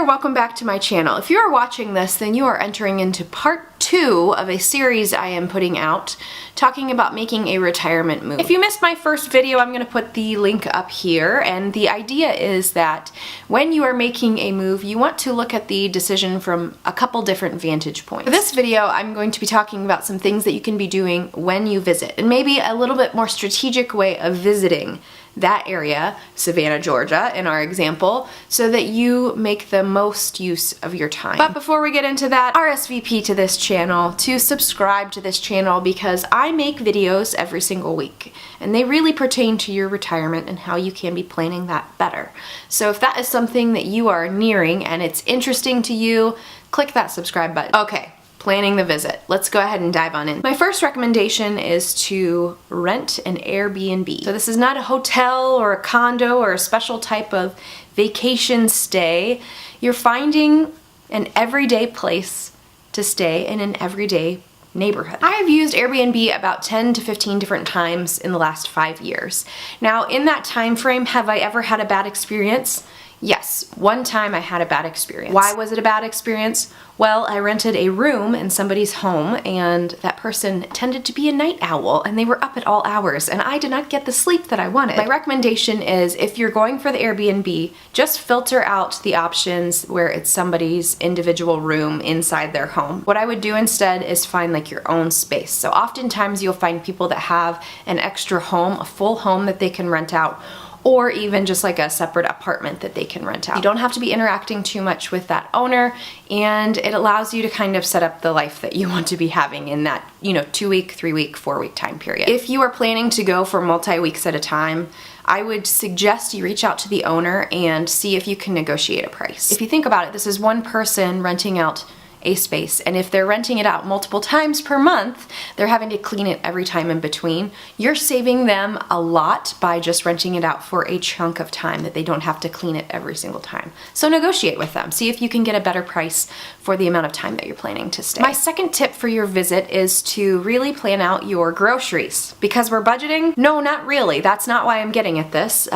there, welcome back to my channel. If you are watching this, then you are entering into part 2 of a series I am putting out talking about making a retirement move. If you missed my first video, I'm going to put the link up here, and the idea is that when you are making a move, you want to look at the decision from a couple different vantage points. For this video, I'm going to be talking about some things that you can be doing when you visit, and maybe a little bit more strategic way of visiting that area, Savannah, Georgia, in our example, so that you make the most use of your time. But before we get into that, RSVP to this channel, to subscribe to this channel, because I make videos every single week, and they really pertain to your retirement and how you can be planning that better. So if that is something that you are nearing and it's interesting to you, click that subscribe button. Okay. Planning the visit. Let's go ahead and dive on in. My first recommendation is to rent an Airbnb. So this is not a hotel or a condo or a special type of vacation stay. You're finding an everyday place to stay in an everyday neighborhood. I have used Airbnb about 10 to 15 different times in the last 5 years. Now, in that time frame, have I ever had a bad experience? Yes, one time I had a bad experience. Why was it a bad experience? Well, I rented a room in somebody's home, and that person tended to be a night owl, and they were up at all hours, and I did not get the sleep that I wanted. My recommendation is, if you're going for the Airbnb, just filter out the options where it's somebody's individual room inside their home. What I would do instead is find like your own space. So oftentimes you'll find people that have an extra home, a full home that they can rent out, or even just like a separate apartment that they can rent out. You don't have to be interacting too much with that owner, and it allows you to kind of set up the life that you want to be having in that, 2-week, 3-week, 4-week time period. If you are planning to go for multi-weeks at a time, I would suggest you reach out to the owner and see if you can negotiate a price. If you think about it, this is one person renting out a space, and if they're renting it out multiple times per month, they're having to clean it every time in between. You're saving them a lot by just renting it out for a chunk of time that they don't have to clean it every single time. So negotiate with them. See if you can get a better price for the amount of time that you're planning to stay. My second tip for your visit is to really plan out your groceries. Because we're budgeting? No, not really. That's not why I'm getting at this.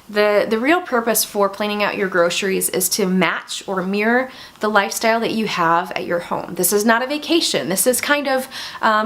The real purpose for planning out your groceries is to match or mirror the lifestyle that you have at your home. This is not a vacation. This is kind of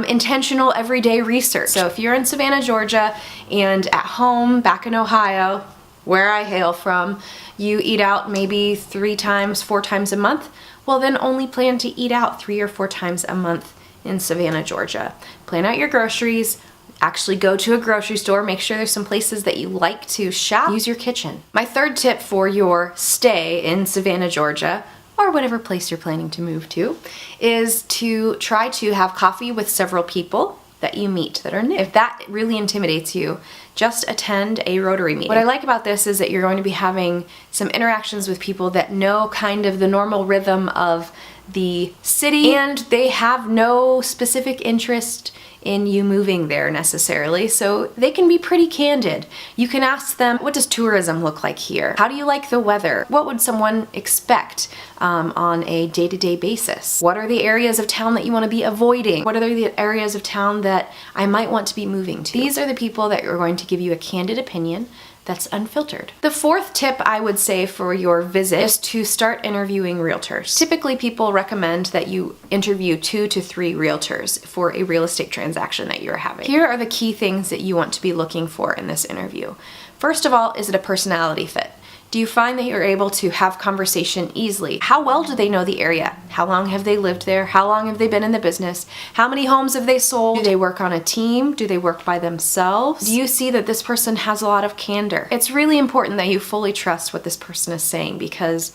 intentional everyday research. So if you're in Savannah, Georgia, and at home back in Ohio, where I hail from, you eat out maybe 3 times, 4 times a month, well then only plan to eat out 3 or 4 times a month in Savannah, Georgia. Plan out your groceries. Actually go to a grocery store, make sure there's some places that you like to shop. Use your kitchen. My third tip for your stay in Savannah, Georgia, or whatever place you're planning to move to, is to try to have coffee with several people that you meet that are new. If that really intimidates you, just attend a Rotary meeting. What I like about this is that you're going to be having some interactions with people that know kind of the normal rhythm of the city, and they have no specific interest in you moving there necessarily, so they can be pretty candid. You can ask them, what does tourism look like here? How do you like the weather? What would someone expect on a day-to-day basis? What are the areas of town that you want to be avoiding? What are the areas of town that I might want to be moving to? These are the people that are going to give you a candid opinion that's unfiltered. The fourth tip I would say for your visit is to start interviewing realtors. Typically people recommend that you interview 2 to 3 realtors for a real estate transaction that you're having. Here are the key things that you want to be looking for in this interview. First of all, is it a personality fit? Do you find that you're able to have conversation easily? How well do they know the area? How long have they lived there? How long have they been in the business? How many homes have they sold? Do they work on a team? Do they work by themselves? Do you see that this person has a lot of candor? It's really important that you fully trust what this person is saying, because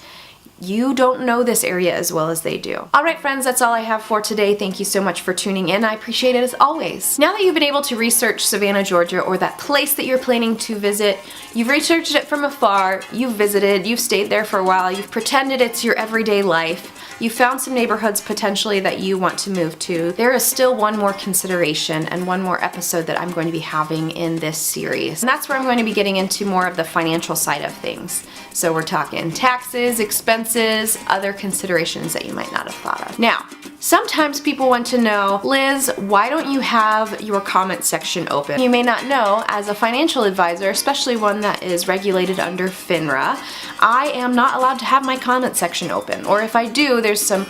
you don't know this area as well as they do. Alright friends, that's all I have for today. Thank you so much for tuning in. I appreciate it as always. Now that you've been able to research Savannah, Georgia, or that place that you're planning to visit, you've researched it from afar, you've visited, you've stayed there for a while, you've pretended it's your everyday life, you found some neighborhoods potentially that you want to move to, there is still one more consideration and one more episode that I'm going to be having in this series. And that's where I'm going to be getting into more of the financial side of things. So we're talking taxes, expenses, other considerations that you might not have thought of. Now, Sometimes people want to know, Liz, why don't you have your comment section open? You may not know, as a financial advisor, especially one that is regulated under FINRA, I am not allowed to have my comment section open. Or if I do, there's some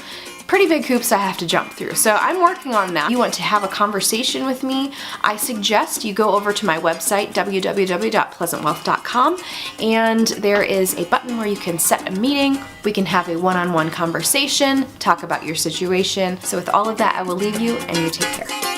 pretty big hoops I have to jump through. So I'm working on that. If you want to have a conversation with me, I suggest you go over to my website, www.pleasantwealth.com, and there is a button where you can set a meeting. We can have a one-on-one conversation, talk about your situation. So with all of that, I will leave you, and you take care.